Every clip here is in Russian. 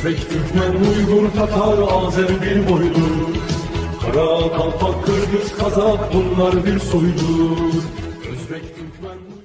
Özbek, Türkmen, Uygur, Tatar, Azer bir boydur. Kara, Kalpak, Kırgız, Kazak bunlar bir soydur. Özbek, Türkmen...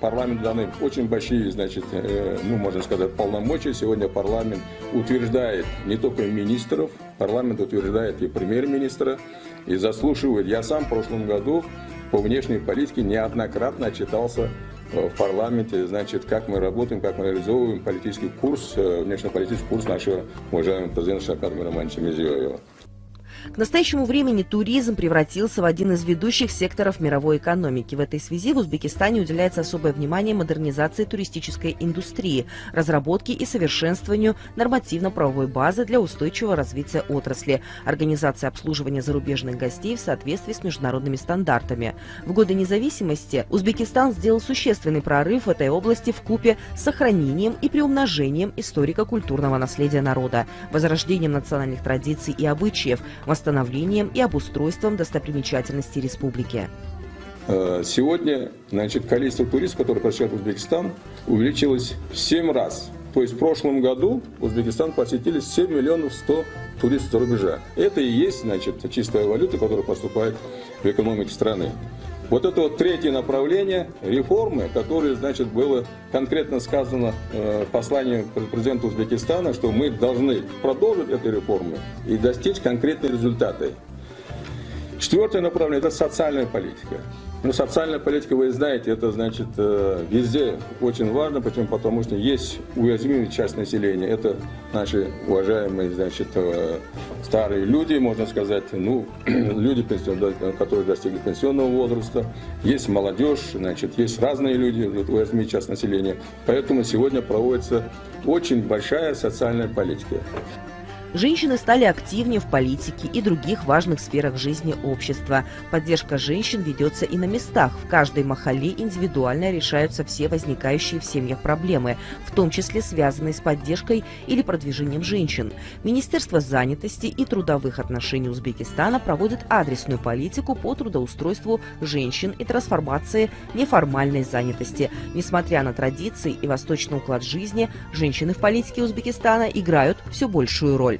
парламенту даны очень большие, значит, ну, можно сказать, полномочия. Сегодня парламент утверждает не только министров, парламент утверждает и премьер-министра, и заслушивает. Я сам в прошлом году по внешней политике неоднократно отчитался в парламенте, значит, как мы работаем, как мы реализовываем политический курс, внешнеполитический курс нашего уважаемого президента Шавката Миромоновича Мирзиёева. К настоящему времени туризм превратился в один из ведущих секторов мировой экономики. В этой связи в Узбекистане уделяется особое внимание модернизации туристической индустрии, разработке и совершенствованию нормативно-правовой базы для устойчивого развития отрасли, организации обслуживания зарубежных гостей в соответствии с международными стандартами. В годы независимости Узбекистан сделал существенный прорыв в этой области вкупе с сохранением и приумножением историко-культурного наследия народа, возрождением национальных традиций и обычаев, восстановлением и обустройством достопримечательностей республики. Сегодня, значит, количество туристов, которые посещают Узбекистан, увеличилось в 7 раз. То есть в прошлом году в Узбекистан посетили 7 миллионов 100 туристов за рубежа. Это и есть, значит, чистая валюта, которая поступает в экономику страны. Вот это вот третье направление реформы, которое, значит, было конкретно сказано в послании президента Узбекистана, что мы должны продолжить эту реформу и достичь конкретных результатов. Четвертое направление – это социальная политика. Ну, социальная политика, вы знаете, это, значит, везде очень важно, почему? Потому что есть уязвимая часть населения. Это наши уважаемые, значит, старые люди, можно сказать, ну, люди, которые достигли пенсионного возраста. Есть молодежь, значит, есть разные люди, уязвимая часть населения. Поэтому сегодня проводится очень большая социальная политика. Женщины стали активнее в политике и других важных сферах жизни общества. Поддержка женщин ведется и на местах. В каждой махалле индивидуально решаются все возникающие в семьях проблемы, в том числе связанные с поддержкой или продвижением женщин. Министерство занятости и трудовых отношений Узбекистана проводит адресную политику по трудоустройству женщин и трансформации неформальной занятости. Несмотря на традиции и восточный уклад жизни, женщины в политике Узбекистана играют все большую роль.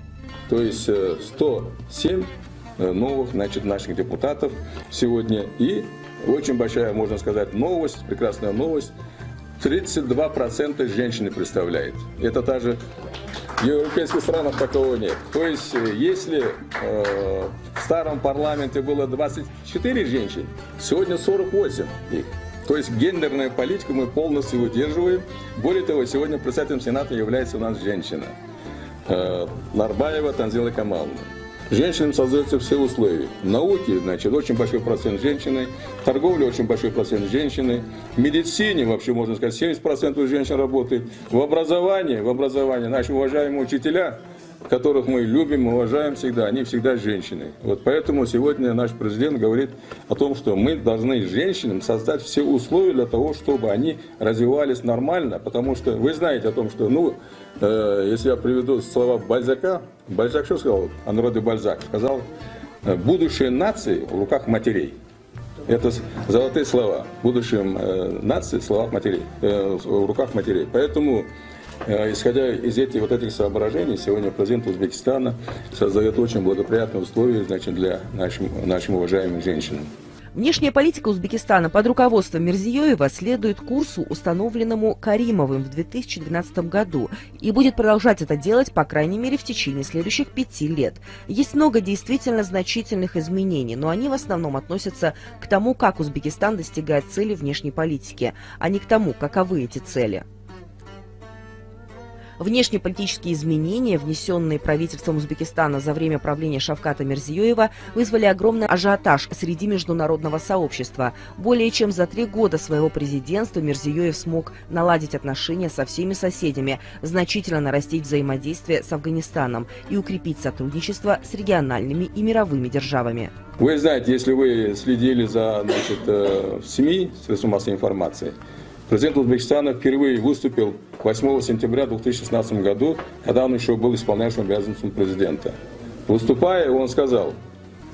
То есть 107 новых, значит, наших депутатов сегодня. И очень большая, можно сказать, новость, прекрасная новость. 32% женщины представляет. Это даже в европейских странах такого нет. То есть, если в старом парламенте было 24 женщин, сегодня 48 их. То есть гендерная политика мы полностью удерживаем. Более того, сегодня председателем Сената является у нас женщина. Нарбаева Танзила Камаловна. Женщинам создаются все условия. В науке, значит, очень большой процент женщины, в торговле очень большой процент женщины, в медицине, вообще, можно сказать, 70% женщин работает, в образовании наши уважаемые учителя, которых мы любим, уважаем всегда, они всегда женщины. Вот поэтому сегодня наш президент говорит о том, что мы должны женщинам создать все условия для того, чтобы они развивались нормально, потому что вы знаете о том, что, ну, если я приведу слова Бальзака, Бальзак что сказал? Анри Бальзак сказал: будущее нации в руках матерей. Это золотые слова. Будущее нации в руках матерей. Поэтому, исходя из этих соображений, сегодня президент Узбекистана создает очень благоприятные условия, значит, для нашим уважаемым женщинам. Внешняя политика Узбекистана под руководством Мирзиёева следует курсу, установленному Каримовым в 2012 году, и будет продолжать это делать, по крайней мере, в течение следующих 5 лет. Есть много действительно значительных изменений, но они в основном относятся к тому, как Узбекистан достигает цели внешней политики, а не к тому, каковы эти цели. Внешнеполитические изменения, внесенные правительством Узбекистана за время правления Шавката Мирзиёева, вызвали огромный ажиотаж среди международного сообщества. Более чем за 3 года своего президентства Мирзиёев смог наладить отношения со всеми соседями, значительно нарастить взаимодействие с Афганистаном и укрепить сотрудничество с региональными и мировыми державами. Вы знаете, если вы следили за, значит, СМИ, средствами массовой информации, президент Узбекистана впервые выступил 8 сентября 2016 году, когда он еще был исполняющим обязанностям президента. Выступая, он сказал: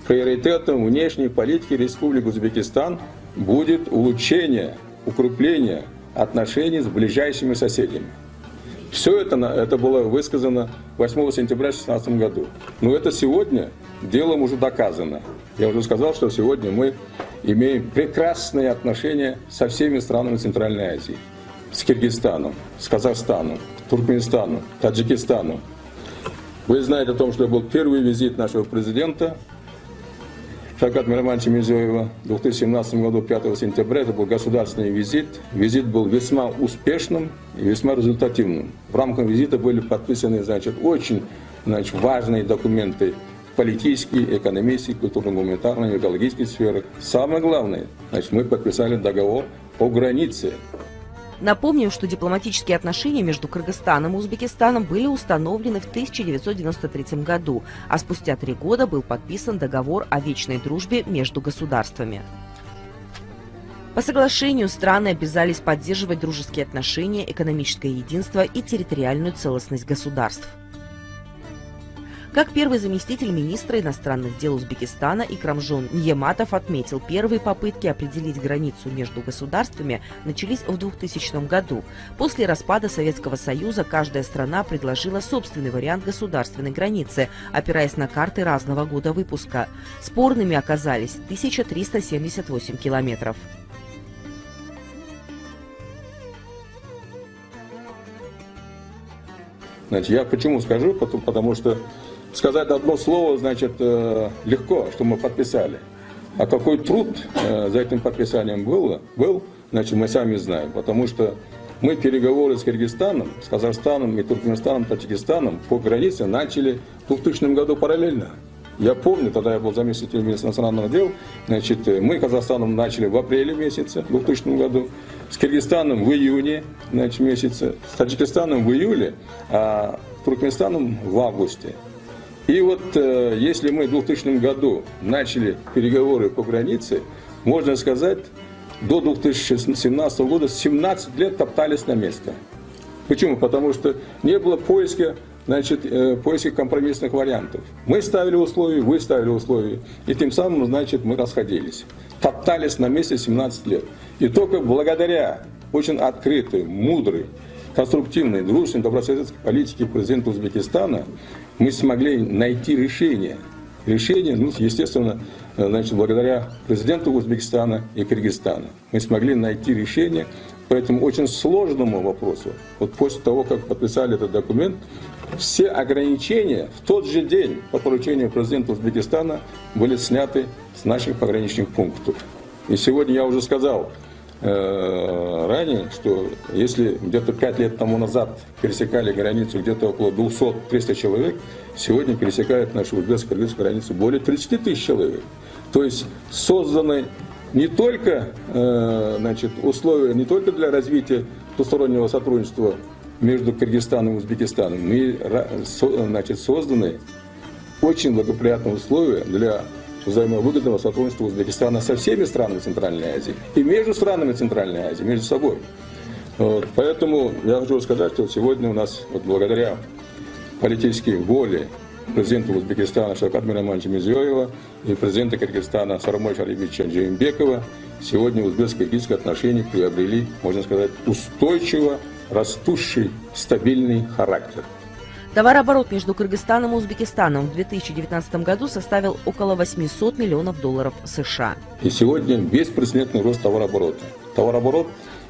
приоритетом внешней политики Республики Узбекистан будет улучшение, укрепление отношений с ближайшими соседями. Все это было высказано 8 сентября 2016 году. Но это сегодня делом уже доказано. Я уже сказал, что сегодня мы имеем прекрасные отношения со всеми странами Центральной Азии. С Киргизстаном, с Казахстаном, Туркменистаном, Таджикистаном. Вы знаете о том, что был первый визит нашего президента Шавката Миромоновича Мирзиёева в 2017 году, 5 сентября. Это был государственный визит. Визит был весьма успешным и весьма результативным. В рамках визита были подписаны, очень важные документы политические, экономические, культурно-гуманитарные, экологические сферы. Самое главное, мы подписали договор о границе. Напомним, что дипломатические отношения между Кыргызстаном и Узбекистаном были установлены в 1993 году, а спустя 3 года был подписан договор о вечной дружбе между государствами. По соглашению страны обязались поддерживать дружеские отношения, экономическое единство и территориальную целостность государств. Как первый заместитель министра иностранных дел Узбекистана Икрамжон Ньематов отметил, первые попытки определить границу между государствами начались в 2000 году. После распада Советского Союза каждая страна предложила собственный вариант государственной границы, опираясь на карты разного года выпуска. Спорными оказались 1378 километров. Я почему скажу? Потому что сказать одно слово, легко, что мы подписали. А какой труд за этим подписанием был, мы сами знаем. Потому что мы переговоры с Киргизстаном, с Казахстаном и Туркменистаном, Таджикистаном по границе начали в 2000 году параллельно. Я помню, тогда я был заместителем министра иностранных дел, мы с Казахстаном начали в апреле месяце 2000 году, с Киргизстаном в июне месяце, с Таджикистаном в июле, а с Туркменистаном в августе. И если мы в 2000 году начали переговоры по границе, можно сказать, до 2017 года 17 лет топтались на месте. Почему? Потому что не было поиска компромиссных вариантов. Мы ставили условия, вы ставили условия, и тем самым, мы расходились. Топтались на месте 17 лет. И только благодаря очень открытой, мудрой, конструктивной, дружественной, добрососедской политике президента Узбекистана мы смогли найти решение. Решение, естественно, благодаря президенту Узбекистана и Кыргызстана. Мы смогли найти решение по этому очень сложному вопросу. После того, как подписали этот документ, все ограничения в тот же день по поручению президента Узбекистана были сняты с наших пограничных пунктов. И сегодня я уже сказал ранее, что если где-то 5 лет тому назад пересекали границу где-то около 200-300 человек, сегодня пересекают нашу узбекско-кыргызскую границу более 30 тысяч человек. То есть созданы не только условия не только для развития двустороннего сотрудничества между Кыргызстаном и Узбекистаном, но созданы очень благоприятные условия для взаимовыгодного сотрудничества Узбекистана со всеми странами Центральной Азии и между странами Центральной Азии, между собой. Поэтому я хочу сказать, что сегодня у нас, благодаря политической воле президента Узбекистана Шавката Миромоновича Мирзиёева и президента Кыргызстана Сооронбая Шариповича Жээнбекова, сегодня узбекско-кыргызские отношения приобрели, можно сказать, устойчиво растущий, стабильный характер. Товарооборот между Кыргызстаном и Узбекистаном в 2019 году составил около $800 миллионов США. И сегодня беспрецедентный рост товарооборота. Товарооборот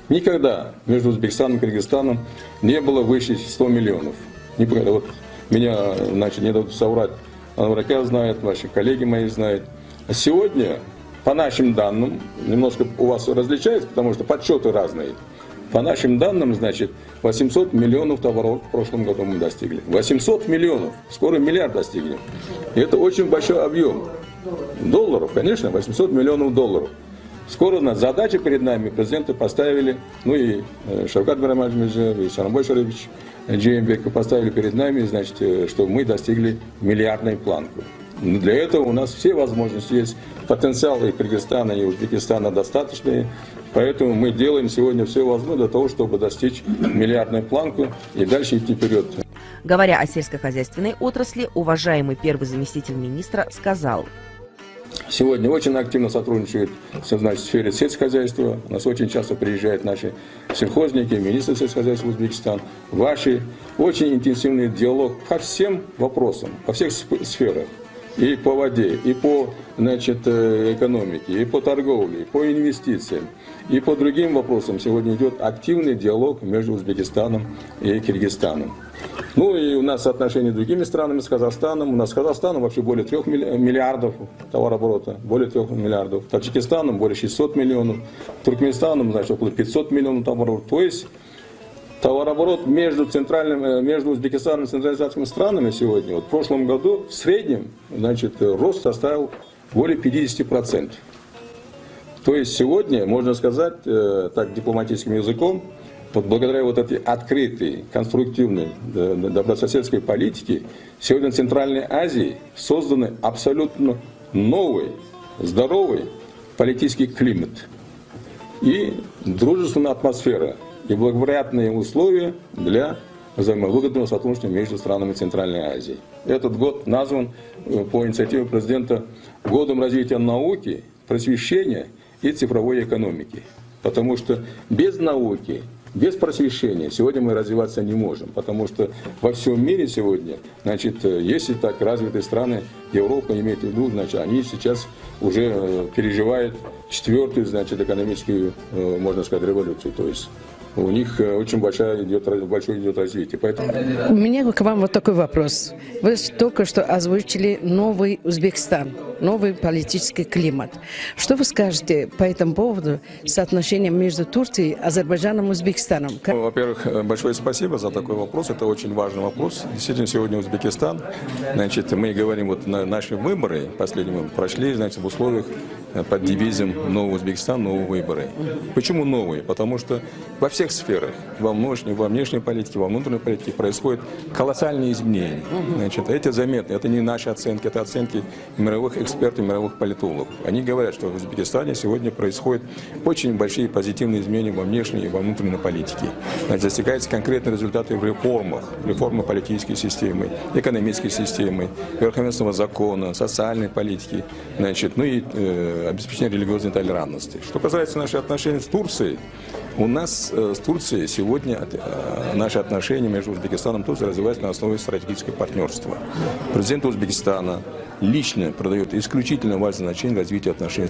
никогда между Узбекистаном и Кыргызстаном не было выше 100 миллионов. Никогда. Меня, не дадут соврать, Анваракян знает, ваши коллеги мои знают. А сегодня, по нашим данным, немножко у вас различается, потому что подсчеты разные. По нашим данным, 800 миллионов товаров в прошлом году мы достигли. 800 миллионов. Скоро миллиард достигнем. И это очень большой объем. Долларов, конечно, 800 миллионов долларов. Скоро задачи перед нами президенты поставили, и Шавкат Миромонович Мирзиёев, и Сооронбай Шарипович Жээнбеков поставили перед нами, что мы достигли миллиардной планку. Для этого у нас все возможности есть. Потенциал и Кыргызстана, и Узбекистана достаточные. Поэтому мы делаем сегодня все возможное для того, чтобы достичь миллиардной планку и дальше идти вперед. Говоря о сельскохозяйственной отрасли, уважаемый первый заместитель министра сказал: сегодня очень активно сотрудничают в сфере сельскохозяйства. У нас очень часто приезжают наши сельхозники, министры сельскохозяйства Узбекистана. Ваши очень интенсивный диалог по всем вопросам, по всех сферах. и по воде, и по, значит, экономике, и по торговле, и по инвестициям, и по другим вопросам сегодня идет активный диалог между Узбекистаном и Киргизстаном. Ну и у нас отношения с другими странами, с Казахстаном. У нас с Казахстаном вообще более 3 миллиардов товарооборота, более 3 миллиардов. Таджикистаном более 600 миллионов, Туркменистаном, значит, около 500 миллионов товарооборота. То есть товарооборот между Узбекистаном и центральноазиатскими странами сегодня, вот в прошлом году в среднем, значит, рост составил более 50%. То есть сегодня, можно сказать, так дипломатическим языком, вот благодаря вот этой открытой, конструктивной, добрососедской политике, сегодня в Центральной Азии созданы абсолютно новый, здоровый политический климат и дружественная атмосфера, и благоприятные условия для взаимовыгодного сотрудничества между странами Центральной Азии. Этот год назван по инициативе президента годом развития науки, просвещения и цифровой экономики. Потому что без науки, без просвещения сегодня мы развиваться не можем, потому что во всем мире сегодня, значит, если так развитые страны Европы имеют в виду, значит, они сейчас уже переживают 4-ю, значит, экономическую, можно сказать, революцию. То есть у них очень большое идет развитие. Поэтому... У меня к вам вот такой вопрос. Вы только что озвучили новый Узбекистан, новый политический климат. Что вы скажете по этому поводу соотношения между Турцией, Азербайджаном и Узбекистаном? Во-первых, большое спасибо за такой вопрос. Это очень важный вопрос. Действительно, сегодня Узбекистан, значит, мы говорим, вот наши выборы, последние прошли, значит, в условиях под девизом «Новый Узбекистан, новые выборы». Почему новые? Потому что во всех сферах, во внешней политике, во внутренней политике происходят колоссальные изменения. Значит, эти заметны, это не наши оценки, это оценки мировых экспертов, мировых политологов. Они говорят, что в Узбекистане сегодня происходят очень большие позитивные изменения во внешней и во внутренней политике. Значит, достигаются конкретные результаты в реформах, реформы политической системы, экономической системы, верховенства закона, социальной политики, значит, ну и обеспечения религиозной толерантности. Что касается наших отношений с Турцией, у нас с Турцией сегодня наши отношения между Узбекистаном и Турцией развиваются на основе стратегического партнерства. Президент Узбекистана лично придает исключительно важное значение развитию отношений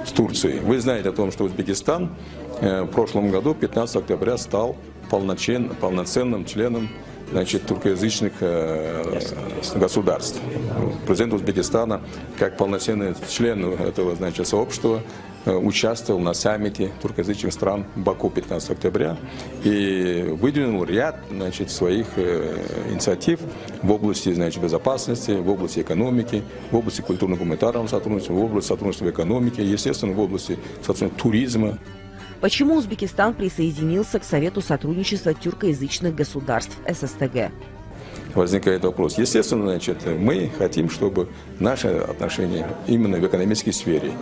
с Турцией. Вы знаете о том, что Узбекистан в прошлом году, 15 октября, стал полноценным членом, значит, туркоязычных государств. Президент Узбекистана, как полноценный член этого, значит, сообщества, участвовал на саммите туркоязычных стран в Баку 15 октября и выдвинул ряд, значит, своих инициатив в области, значит, безопасности, в области экономики, в области культурно-гуманитарного сотрудничества, в области сотрудничества в экономике, естественно, в области туризма. Почему Узбекистан присоединился к Совету сотрудничества тюркоязычных государств ССТГ? Возникает вопрос. Естественно, значит, мы хотим, чтобы наши отношения именно в экономической сфере,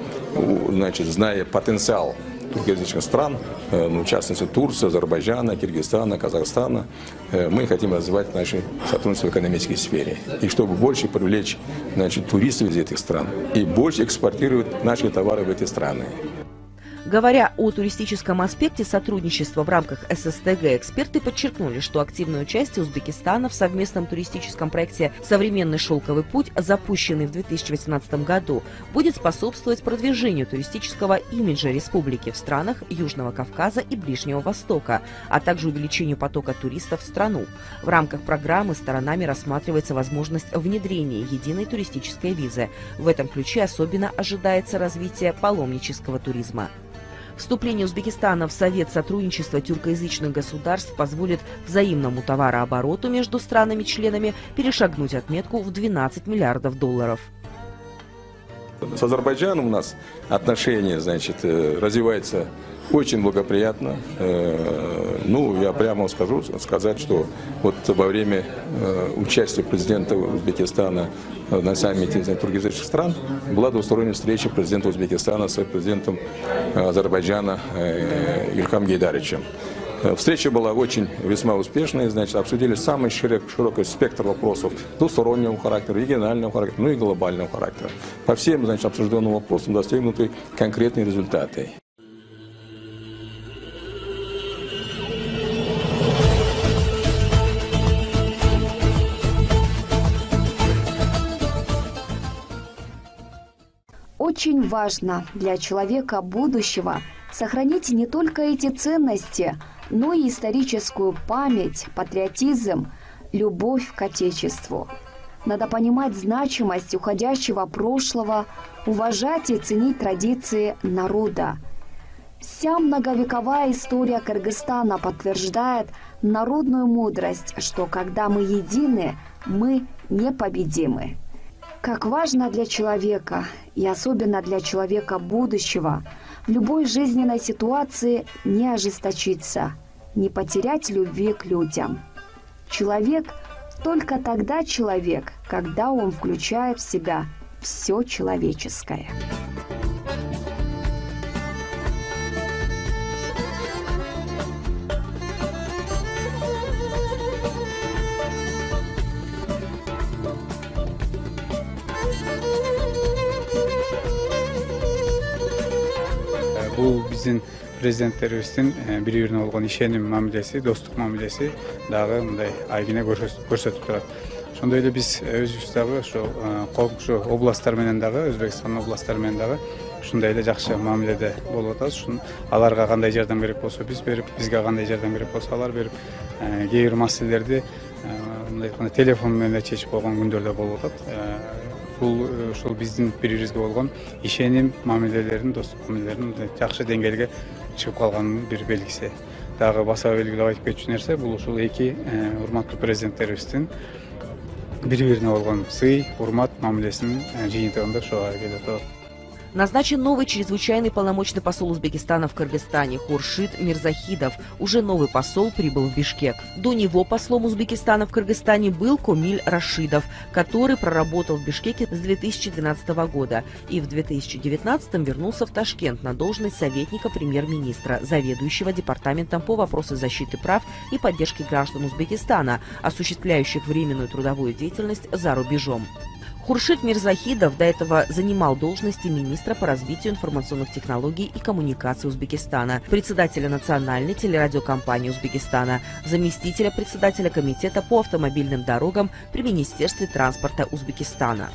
значит, зная потенциал туркоязычных стран, ну, в частности Турции, Азербайджана, Киргизстана, Казахстана, мы хотим развивать наше сотрудничество в экономической сфере. И чтобы больше привлечь, значит, туристов из этих стран и больше экспортировать наши товары в эти страны. Говоря о туристическом аспекте сотрудничества в рамках ССТГ, эксперты подчеркнули, что активное участие Узбекистана в совместном туристическом проекте «Современный шелковый путь», запущенный в 2018 году, будет способствовать продвижению туристического имиджа республики в странах Южного Кавказа и Ближнего Востока, а также увеличению потока туристов в страну. В рамках программы сторонами рассматривается возможность внедрения единой туристической визы. В этом ключе особенно ожидается развитие паломнического туризма. Вступление Узбекистана в Совет сотрудничества тюркоязычных государств позволит взаимному товарообороту между странами-членами перешагнуть отметку в $12 миллиардов. С Азербайджаном у нас отношения, значит, развиваются очень благоприятно. Ну, я прямо скажу, что вот во время участия президента Узбекистана на саммите туркоязычных стран была двусторонняя встреча президента Узбекистана с президентом Азербайджана Ильхам Гейдаричем. Встреча была весьма успешной, значит, обсудили самый широкий спектр вопросов двустороннего характера, регионального характера, ну и глобального характера. По всем, значит, обсужденным вопросам достигнуты конкретные результаты. Очень важно для человека будущего сохранить не только эти ценности, но и историческую память, патриотизм, любовь к Отечеству. Надо понимать значимость уходящего прошлого, уважать и ценить традиции народа. Вся многовековая история Кыргызстана подтверждает народную мудрость, что когда мы едины, мы непобедимы. Как важно для человека, и особенно для человека будущего, в любой жизненной ситуации не ожесточиться, не потерять любви к людям. Человек только тогда человек, когда он включает в себя все человеческое. Бул биздин президенттерибиздин бири-бирине болгон ишеним мамилеси, достук мамилеси дагы мындай айгине көрсөтүп турат. Ошондой эле биз өзүбүз дагы ошо коңшу областтар менен дагы, Өзбекстан областтары менен дагы ушундай эле жакшы мамиледе болуп атабыз. Аларга кандай жардам керек болсо биз берип, бизге кандай жардам керек болсо алар берип, кээ бир маселелерди мындай айтканда телефон менен чечип койгон күндөр да болуп атат. Бул ушул биздин бири-бирибизге болгон ишеним мамилелерин, достук мамилелерин жакшы деңгээлге чыгып калганын бир белгиси. Дагы баса белгилеп айтып кетчү нерсе бул ушул эки урматтуу президенттерибиздин бири-бирине болгон сый, урмат мамилесинин жыйынтыгында ошого келип атат. Назначен новый чрезвычайный полномочный посол Узбекистана в Кыргызстане Хуршид Мирзахидов. Уже новый посол прибыл в Бишкек. До него послом Узбекистана в Кыргызстане был Комиль Рашидов, который проработал в Бишкеке с 2012 года и в 2019 вернулся в Ташкент на должность советника премьер-министра, заведующего департаментом по вопросам защиты прав и поддержки граждан Узбекистана, осуществляющих временную трудовую деятельность за рубежом. Хуршид Мирзахидов до этого занимал должности министра по развитию информационных технологий и коммуникаций Узбекистана, председателя национальной телерадиокомпании Узбекистана, заместителя председателя комитета по автомобильным дорогам при Министерстве транспорта Узбекистана.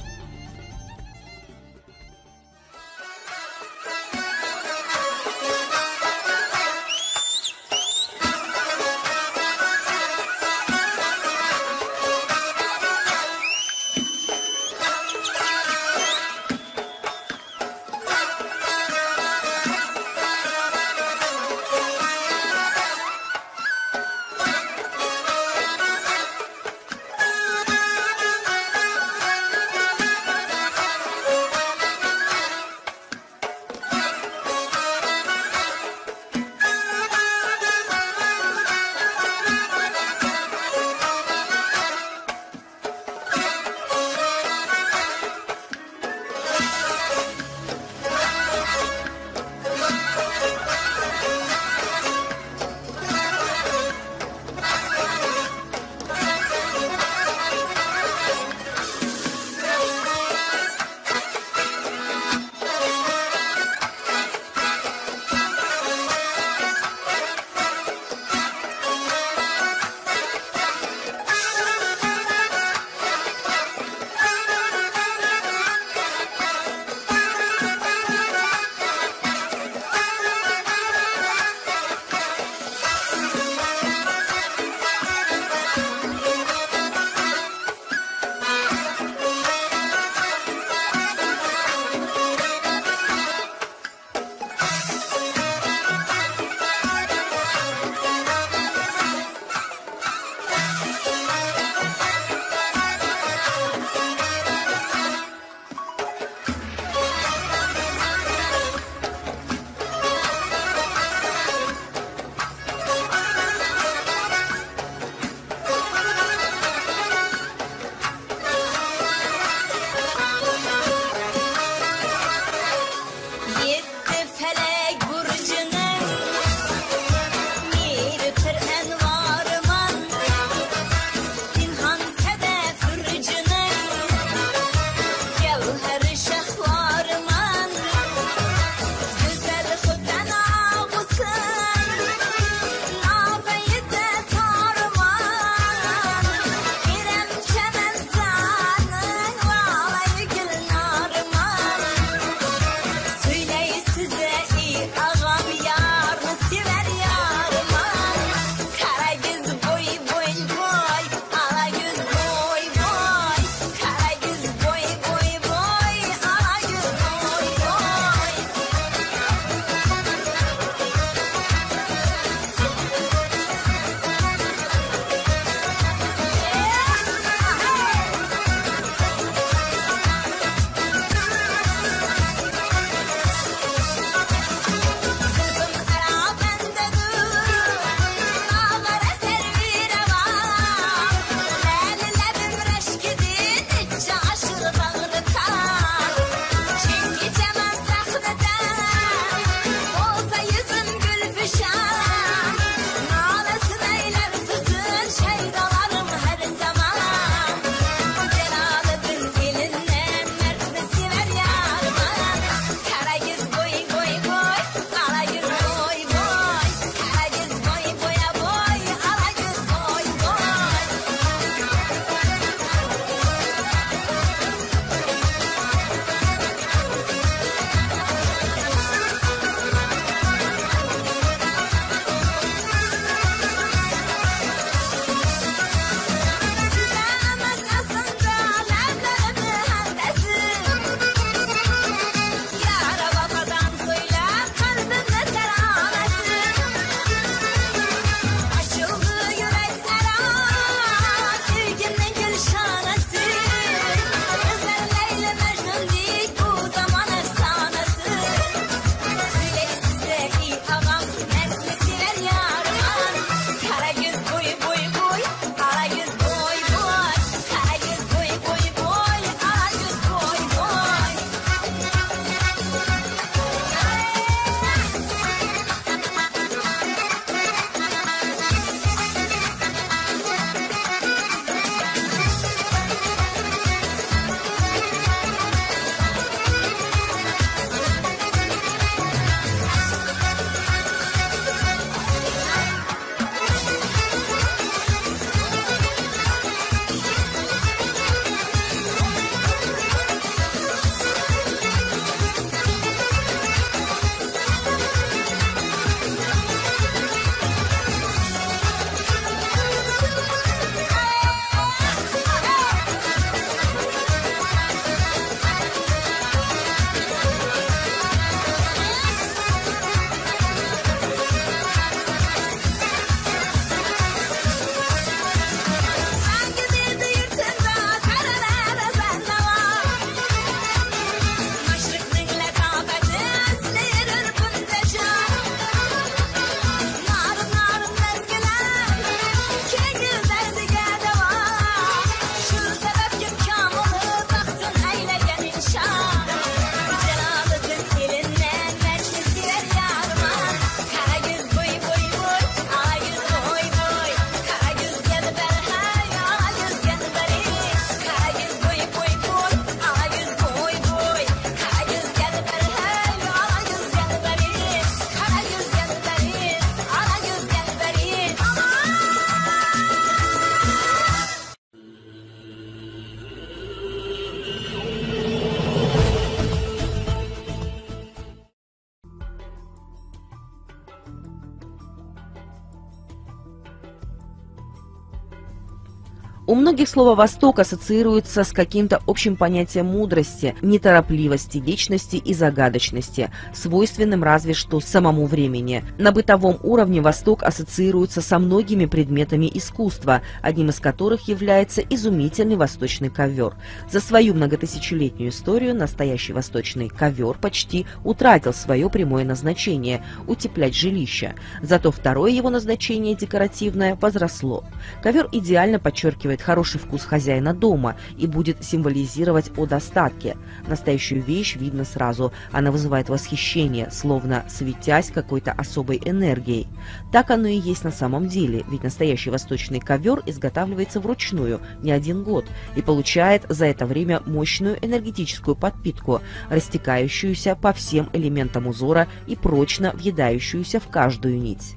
У многих слово «Восток» ассоциируется с каким-то общим понятием мудрости, неторопливости, вечности и загадочности, свойственным разве что самому времени. На бытовом уровне Восток ассоциируется со многими предметами искусства, одним из которых является изумительный восточный ковер. За свою многотысячелетнюю историю настоящий восточный ковер почти утратил свое прямое назначение – утеплять жилище. Зато второе его назначение, декоративное, возросло. Ковер идеально подчеркивает хороший вкус хозяина дома и будет символизировать о достатке. Настоящую вещь видно сразу. Она вызывает восхищение, словно светясь какой-то особой энергией. Так оно и есть на самом деле, ведь настоящий восточный ковер изготавливается вручную не один год и получает за это время мощную энергетическую подпитку, растекающуюся по всем элементам узора и прочно въедающуюся в каждую нить.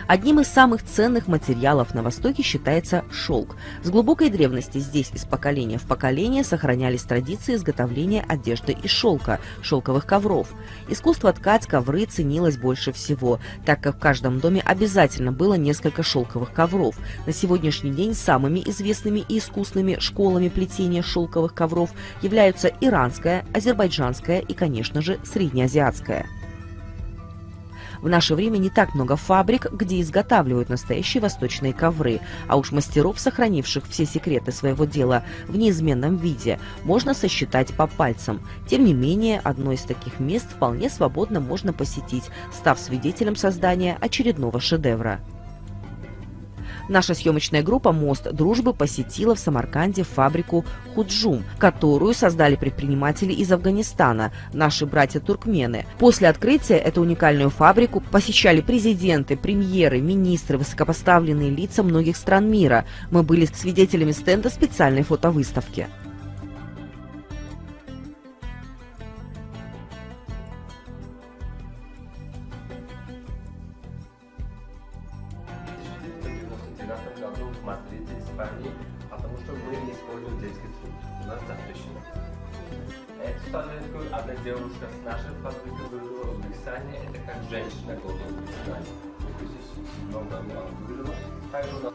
Одним из самых ценных материалов на Востоке считается шелк. С глубокой древности здесь из поколения в поколение сохранялись традиции изготовления одежды из шелка, шелковых ковров. Искусство ткать ковры ценилось больше всего, так как в каждом доме обязательно было несколько шелковых ковров. На сегодняшний день самыми известными и искусными школами плетения шелковых ковров являются иранская, азербайджанская и, конечно же, среднеазиатская. В наше время не так много фабрик, где изготавливают настоящие восточные ковры, а уж мастеров, сохранивших все секреты своего дела в неизменном виде, можно сосчитать по пальцам. Тем не менее, одно из таких мест вполне свободно можно посетить, став свидетелем создания очередного шедевра. Наша съемочная группа «Мост дружбы» посетила в Самарканде фабрику «Худжум», которую создали предприниматели из Афганистана, наши братья-туркмены. После открытия эту уникальную фабрику посещали президенты, премьеры, министры, высокопоставленные лица многих стран мира. Мы были свидетелями стенда специальной фотовыставки. Году в Мадриде, Испании, потому что мы не используем детский труд. У нас запрещено. Эту статуэтку одна девушка с нашей фабрики в Узбекистане, это как женщина года в Узбекистане. Много выжила. Также у нас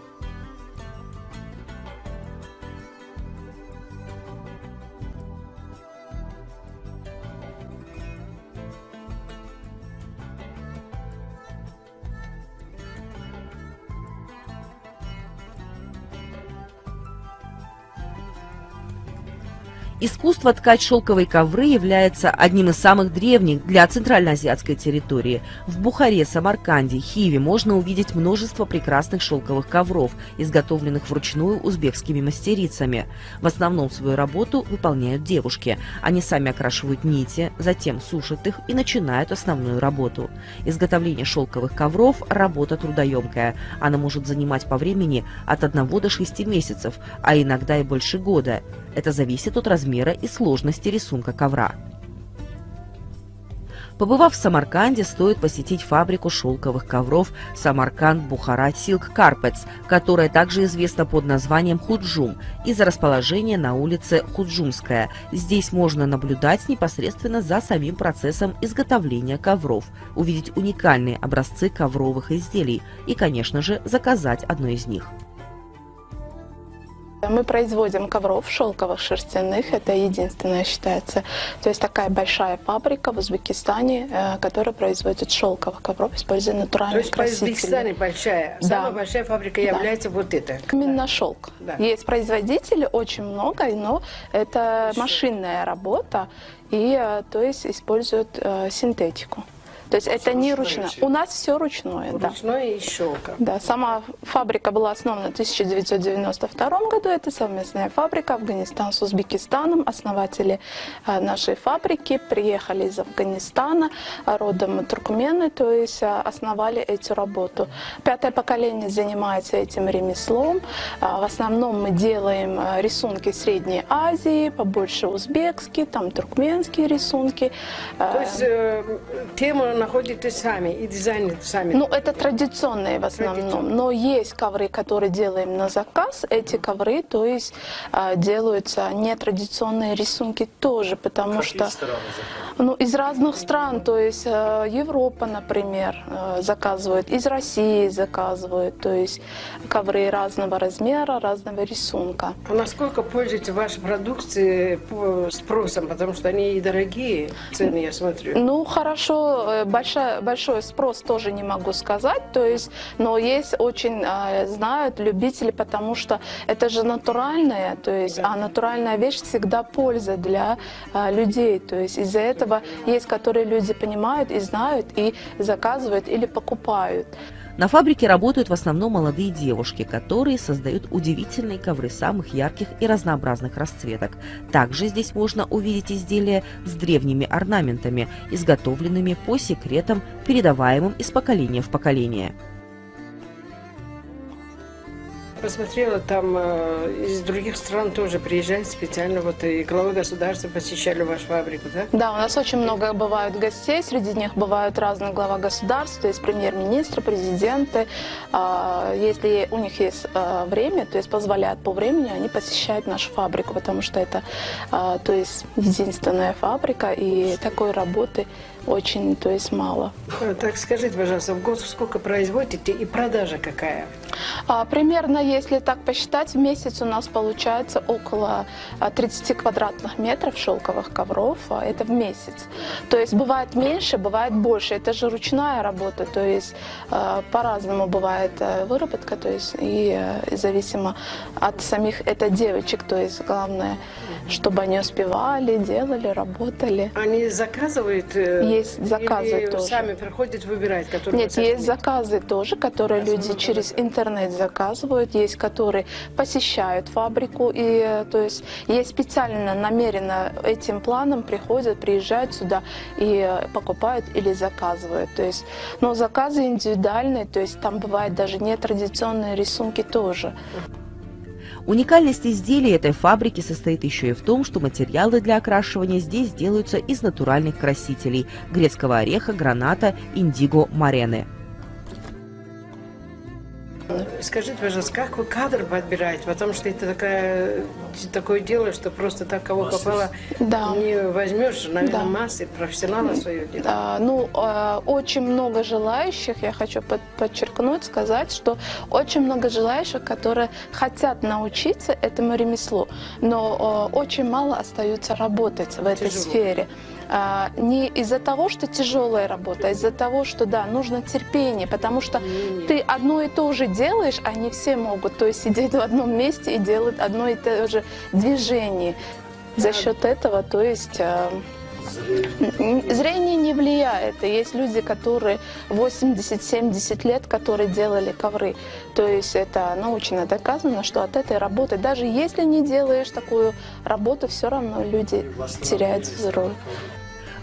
Искусство ткать шелковые ковры является одним из самых древних для центральноазиатской территории. В Бухаре, Самарканде, Хиве можно увидеть множество прекрасных шелковых ковров, изготовленных вручную узбекскими мастерицами. В основном свою работу выполняют девушки. Они сами окрашивают нити, затем сушат их и начинают основную работу. Изготовление шелковых ковров – работа трудоемкая. Она может занимать по времени от 1 до 6 месяцев, а иногда и больше года. Это зависит от размера и сложности рисунка ковра. Побывав в Самарканде, стоит посетить фабрику шелковых ковров Самарканд Бухара Silk Carpets, которая также известна под названием Худжум, из-за расположения на улице Худжумская. Здесь можно наблюдать непосредственно за самим процессом изготовления ковров, увидеть уникальные образцы ковровых изделий и, конечно же, заказать одно из них. Мы производим ковров шелковых, шерстяных, это единственное считается. То есть такая большая фабрика в Узбекистане, которая производит шелковых ковров, используя натуральные красители. То есть в Узбекистане большая, да. Самая большая фабрика является вот эта? Именно шелк. Да. Есть производители очень много, но это машинная работа, и то есть используют синтетику. То есть это не ручное. У нас все ручное. Ручное и шелка. Да, сама фабрика была основана в 1992 году. Это совместная фабрика Афганистан с Узбекистаном. Основатели нашей фабрики приехали из Афганистана, родом туркмены, то есть основали эту работу. 5-е поколение занимается этим ремеслом. В основном мы делаем рисунки Средней Азии, побольше узбекские, там туркменские рисунки. То есть тему находите сами и дизайнеры сами? Ну, это традиционные в основном, но есть ковры, которые делаем на заказ. Эти ковры, то есть делаются нетрадиционные рисунки тоже, потому что... Ну, из разных стран, то есть Европа, например, заказывает, из России заказывают, то есть ковры разного размера, разного рисунка. А насколько пользуются вашей продукцией спросом, потому что они и дорогие, цены, я смотрю. Ну, хорошо, большой спрос тоже не могу сказать, то есть, но есть очень, знают любители, потому что это же натуральное, то есть, а натуральная вещь всегда польза для людей, то есть из-за этого есть, которые люди понимают и знают, и заказывают или покупают. На фабрике работают в основном молодые девушки, которые создают удивительные ковры самых ярких и разнообразных расцветок. Также здесь можно увидеть изделия с древними орнаментами, изготовленными по секретам, передаваемым из поколения в поколение. Посмотрела, там из других стран тоже приезжают специально, вот и главы государства посещали вашу фабрику, да? Да, у нас очень много бывает гостей, среди них бывают разные главы государств, то есть премьер-министры, президенты. Если у них есть время, то есть позволяют по времени, они посещают нашу фабрику, потому что это, то есть, единственная фабрика, и такой работы очень, то есть, мало. Так скажите, пожалуйста, в год сколько производите и продажа какая? Примерно, если так посчитать, в месяц у нас получается около 30 квадратных метров шелковых ковров. Это в месяц. То есть бывает меньше, бывает больше. Это же ручная работа, то есть по-разному бывает выработка, то есть и зависимо от самих это девочек, то есть главное, чтобы они успевали, делали, работали. Они заказывают? Есть заказы или тоже. Сами приходят выбирать, которые? Нет, есть заказы тоже, которые люди через интернет заказывают, есть, которые посещают фабрику, и то есть есть специально, намеренно этим планом приезжают сюда и покупают или заказывают. То есть, но заказы индивидуальные, то есть там бывают даже нетрадиционные рисунки тоже. Уникальность изделий этой фабрики состоит еще и в том, что материалы для окрашивания здесь делаются из натуральных красителей – грецкого ореха, граната, индиго, морены. Скажите, пожалуйста, как вы кадр подбираете? Потому что это такое дело, что просто так, кого попало, не возьмешь, наверное, массы профессионала свое дело. Очень много желающих, я хочу подчеркнуть, сказать, что очень много желающих, которые хотят научиться этому ремеслу, но очень мало остаются работать в этой сфере. Не из-за того, что тяжелая работа, а из-за того, что, да, нужно терпение, потому что ты одно и то же делаешь, а не все могут, то есть сидеть в одном месте и делать одно и то же движение. За счет этого, то есть, зрение не влияет. Есть люди, которые 80-70 лет, которые делали ковры. То есть это научно доказано, что от этой работы, даже если не делаешь такую работу, все равно люди теряют взор.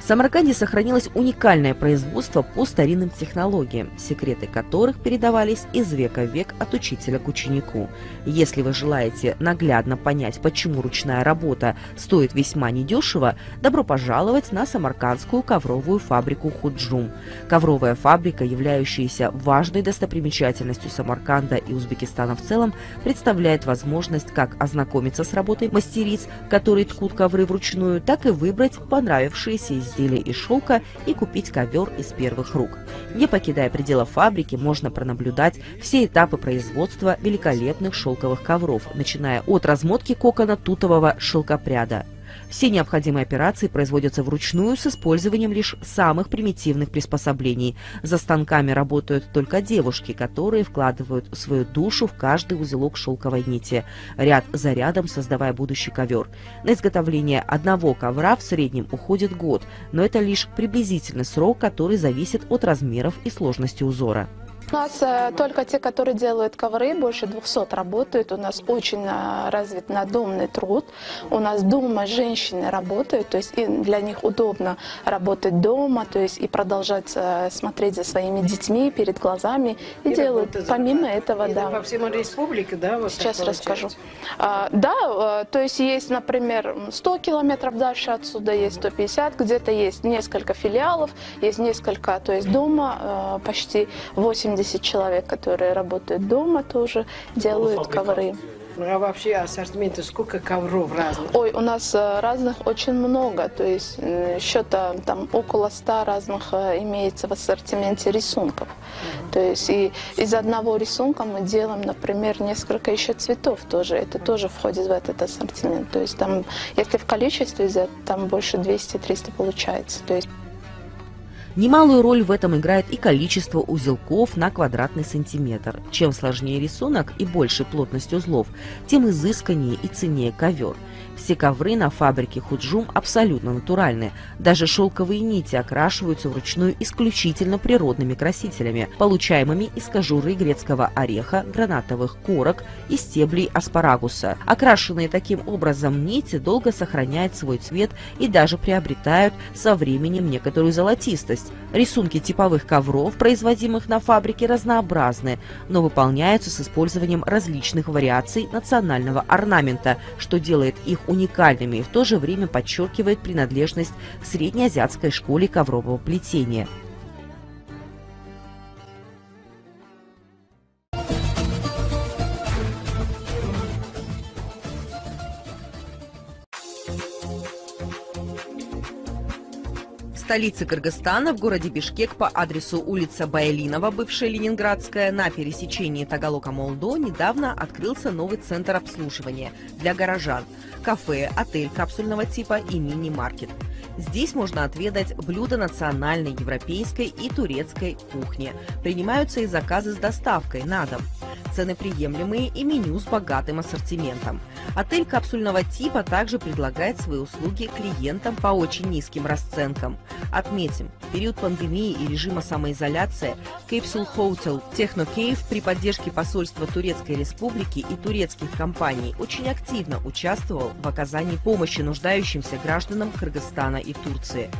В Самарканде сохранилось уникальное производство по старинным технологиям, секреты которых передавались из века в век от учителя к ученику. Если вы желаете наглядно понять, почему ручная работа стоит весьма недешево, добро пожаловать на самаркандскую ковровую фабрику «Худжум». Ковровая фабрика, являющаяся важной достопримечательностью Самарканда и Узбекистана в целом, представляет возможность как ознакомиться с работой мастериц, которые ткут ковры вручную, так и выбрать понравившиеся изделия из шелка и купить ковер из первых рук. Не покидая пределов фабрики, можно пронаблюдать все этапы производства великолепных шелковых ковров, начиная от размотки кокона тутового шелкопряда. Все необходимые операции производятся вручную с использованием лишь самых примитивных приспособлений. За станками работают только девушки, которые вкладывают свою душу в каждый узелок шелковой нити, ряд за рядом создавая будущий ковер. На изготовление одного ковра в среднем уходит год, но это лишь приблизительный срок, который зависит от размеров и сложности узора. У нас только те, которые делают ковры, больше 200 работают. У нас очень развит надомный труд. У нас дома женщины работают, то есть и для них удобно работать дома, то есть и продолжать смотреть за своими детьми перед глазами. И делают помимо этого, да. По всему республике, да? Вот сейчас расскажу. Да, то есть есть, например, 100 километров дальше отсюда, есть 150, где-то есть несколько филиалов, есть несколько, то есть дома почти 80 человек, которые работают дома, тоже делают ковры. А вообще ассортимента сколько ковров разных? Ой, у нас разных очень много. То есть счета там около 100 разных имеется в ассортименте рисунков. То есть и из одного рисунка мы делаем, например, несколько еще цветов тоже. Это тоже входит в этот ассортимент. То есть там, если в количестве взять, там больше 200-300 получается. То есть Немалую роль в этом играет и количество узелков на квадратный сантиметр. Чем сложнее рисунок и больше плотность узлов, тем изысканнее и ценнее ковер. Все ковры на фабрике Худжум абсолютно натуральные. Даже шелковые нити окрашиваются вручную исключительно природными красителями, получаемыми из кожуры грецкого ореха, гранатовых корок и стеблей аспарагуса. Окрашенные таким образом нити долго сохраняют свой цвет и даже приобретают со временем некоторую золотистость. Рисунки типовых ковров, производимых на фабрике, разнообразны, но выполняются с использованием различных вариаций национального орнамента, что делает их уникальными и в то же время подчеркивает принадлежность к среднеазиатской школе коврового плетения. В столице Кыргызстана, в городе Бишкек, по адресу улица Баялинова, бывшая Ленинградская, на пересечении Тагалока-Молдо, недавно открылся новый центр обслуживания для горожан – кафе, отель капсульного типа и мини-маркет. Здесь можно отведать блюда национальной, европейской и турецкой кухни. Принимаются и заказы с доставкой на дом. Цены приемлемые и меню с богатым ассортиментом. Отель капсульного типа также предлагает свои услуги клиентам по очень низким расценкам. Отметим, в период пандемии и режима самоизоляции Capsule Hotel Techno Cave при поддержке посольства Турецкой Республики и турецких компаний очень активно участвовал в оказании помощи нуждающимся гражданам Кыргызстана и Турции.